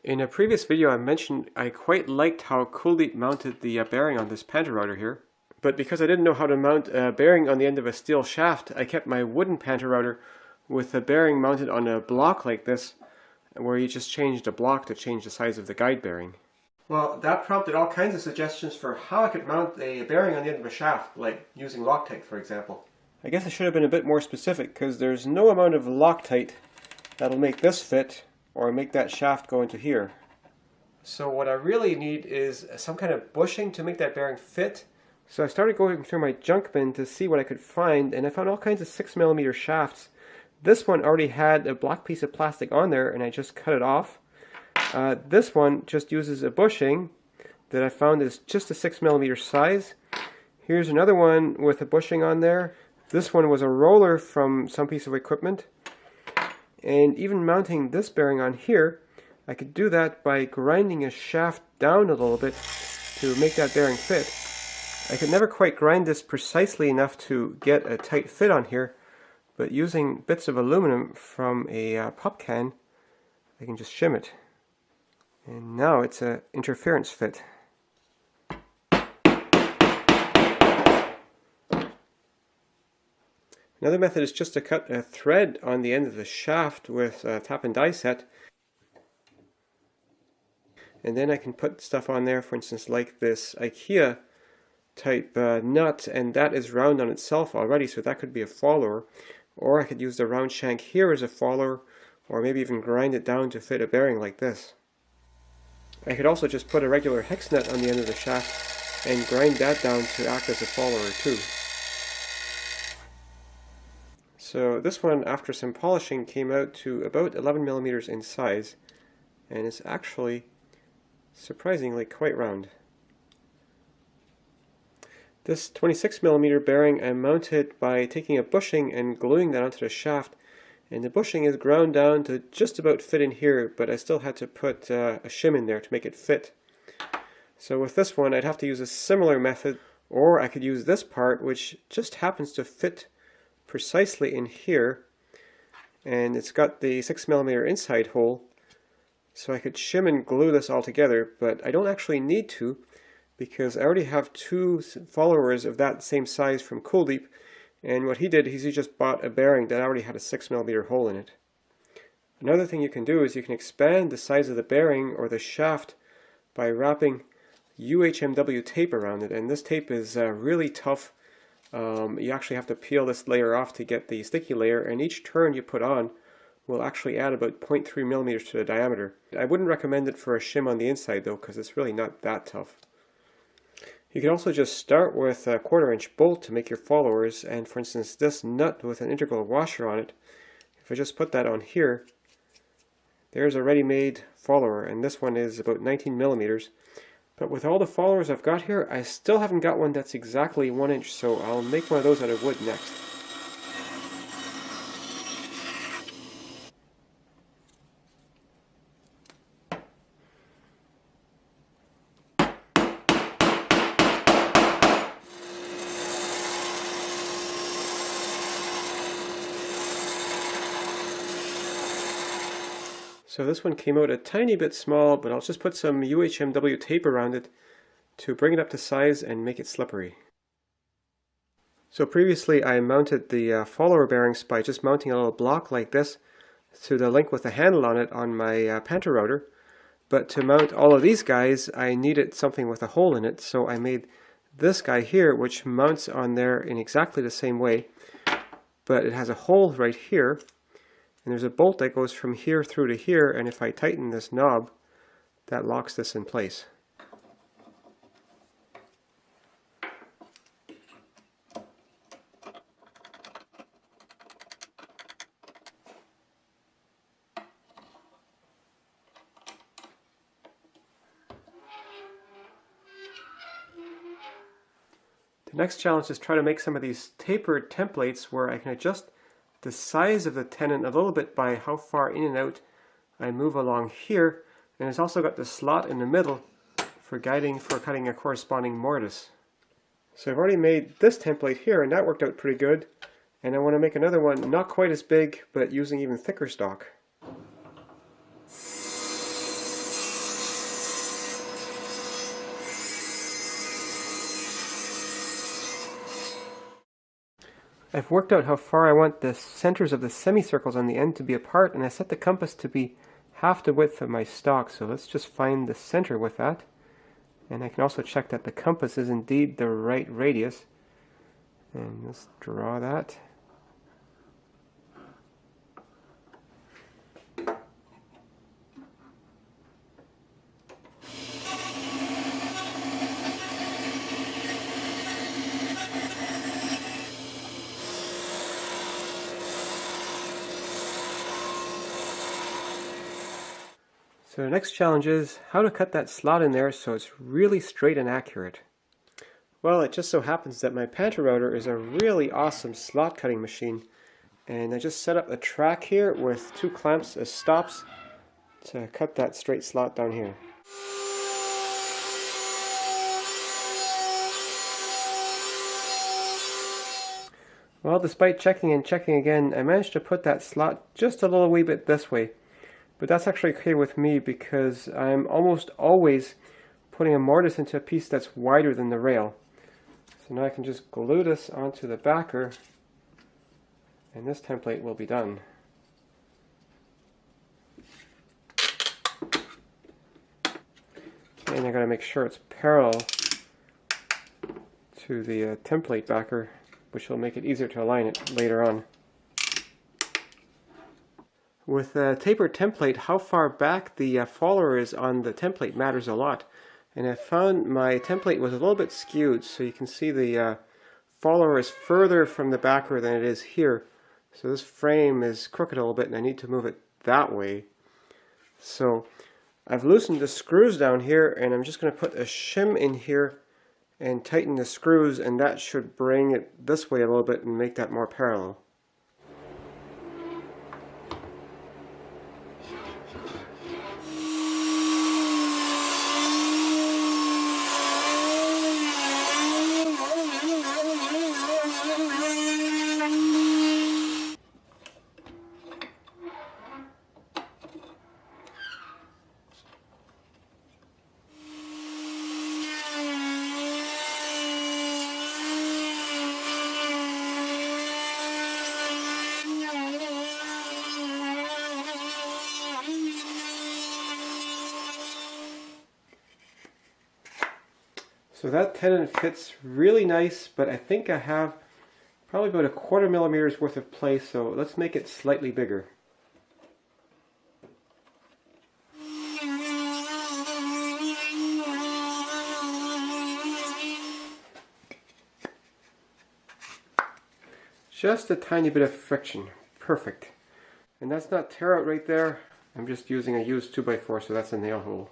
In a previous video I mentioned I quite liked how Cooldeep mounted the bearing on this pantorouter here, but because I didn't know how to mount a bearing on the end of a steel shaft, I kept my wooden pantorouter with the bearing mounted on a block like this, where you just changed a block to change the size of the guide bearing. Well, that prompted all kinds of suggestions for how I could mount a bearing on the end of a shaft, like using Loctite for example. I guess I should have been a bit more specific, because there's no amount of Loctite that'll make this fit or make that shaft go into here. So what I really need is some kind of bushing to make that bearing fit. So I started going through my junk bin to see what I could find, and I found all kinds of 6mm shafts. This one already had a black piece of plastic on there and I just cut it off. This one just uses a bushing that I found is just a 6mm size. Here's another one with a bushing on there. This one was a roller from some piece of equipment. And even mounting this bearing on here, I could do that by grinding a shaft down a little bit to make that bearing fit. I could never quite grind this precisely enough to get a tight fit on here, but using bits of aluminum from a pop can, I can just shim it. And now it's an interference fit. Another method is just to cut a thread on the end of the shaft with a tap and die set, and then I can put stuff on there, for instance like this IKEA type nut, and that is round on itself already, so that could be a follower. Or I could use the round shank here as a follower, or maybe even grind it down to fit a bearing like this. I could also just put a regular hex nut on the end of the shaft and grind that down to act as a follower too. So this one, after some polishing, came out to about 11mm in size, and it's actually surprisingly quite round. This 26mm bearing I mounted by taking a bushing and gluing that onto the shaft, and the bushing is ground down to just about fit in here, but I still had to put a shim in there to make it fit. So with this one I'd have to use a similar method, or I could use this part which just happens to fit precisely in here, and it's got the 6mm inside hole, so I could shim and glue this all together, but I don't actually need to, because I already have two followers of that same size from Cooldeep, and what he did is he just bought a bearing that already had a 6mm hole in it. Another thing you can do is you can expand the size of the bearing or the shaft by wrapping UHMW tape around it, and this tape is really tough. You actually have to peel this layer off to get the sticky layer, and each turn you put on will actually add about 0.3mm to the diameter. I wouldn't recommend it for a shim on the inside though, because it's really not that tough. You can also just start with a 1/4" bolt to make your followers, and for instance this nut with an integral washer on it, if I just put that on here, there's a ready-made follower, and this one is about 19mm. But with all the followers I've got here, I still haven't got one that's exactly 1 inch, so I'll make one of those out of wood next. So this one came out a tiny bit small, but I'll just put some UHMW tape around it to bring it up to size and make it slippery. So previously I mounted the follower bearings by just mounting a little block like this to the link with the handle on it on my pantorouter, but to mount all of these guys I needed something with a hole in it, so I made this guy here which mounts on there in exactly the same way, but it has a hole right here. And there's a bolt that goes from here through to here, and if I tighten this knob, that locks this in place. The next challenge is try to make some of these tapered templates where I can adjust the size of the tenon a little bit by how far in and out I move along here, and it's also got the slot in the middle for cutting a corresponding mortise. So I've already made this template here, and that worked out pretty good, and I want to make another one not quite as big but using even thicker stock. I've worked out how far I want the centers of the semicircles on the end to be apart, and I set the compass to be half the width of my stock. So let's just find the center with that. And I can also check that the compass is indeed the right radius. And let's draw that. So the next challenge is how to cut that slot in there so it's really straight and accurate. Well, it just so happens that my pantorouter is a really awesome slot cutting machine, and I just set up a track here with 2 clamps as stops to cut that straight slot down here. Well, despite checking and checking again, I managed to put that slot just a little wee bit this way. But that's actually okay with me because I'm almost always putting a mortise into a piece that's wider than the rail. So now I can just glue this onto the backer and this template will be done. And I gotta make sure it's parallel to the template backer, which will make it easier to align it later on. With a tapered template, how far back the follower is on the template matters a lot. And I found my template was a little bit skewed, so you can see the follower is further from the backer than it is here. So this frame is crooked a little bit and I need to move it that way. So I've loosened the screws down here and I'm just going to put a shim in here and tighten the screws, and that should bring it this way a little bit and make that more parallel. So that tenon fits really nice, but I think I have probably about 1/4 millimeters worth of play, so let's make it slightly bigger. Just a tiny bit of friction. Perfect. And that's not tear out right there. I'm just using a used 2x4, so that's a nail hole.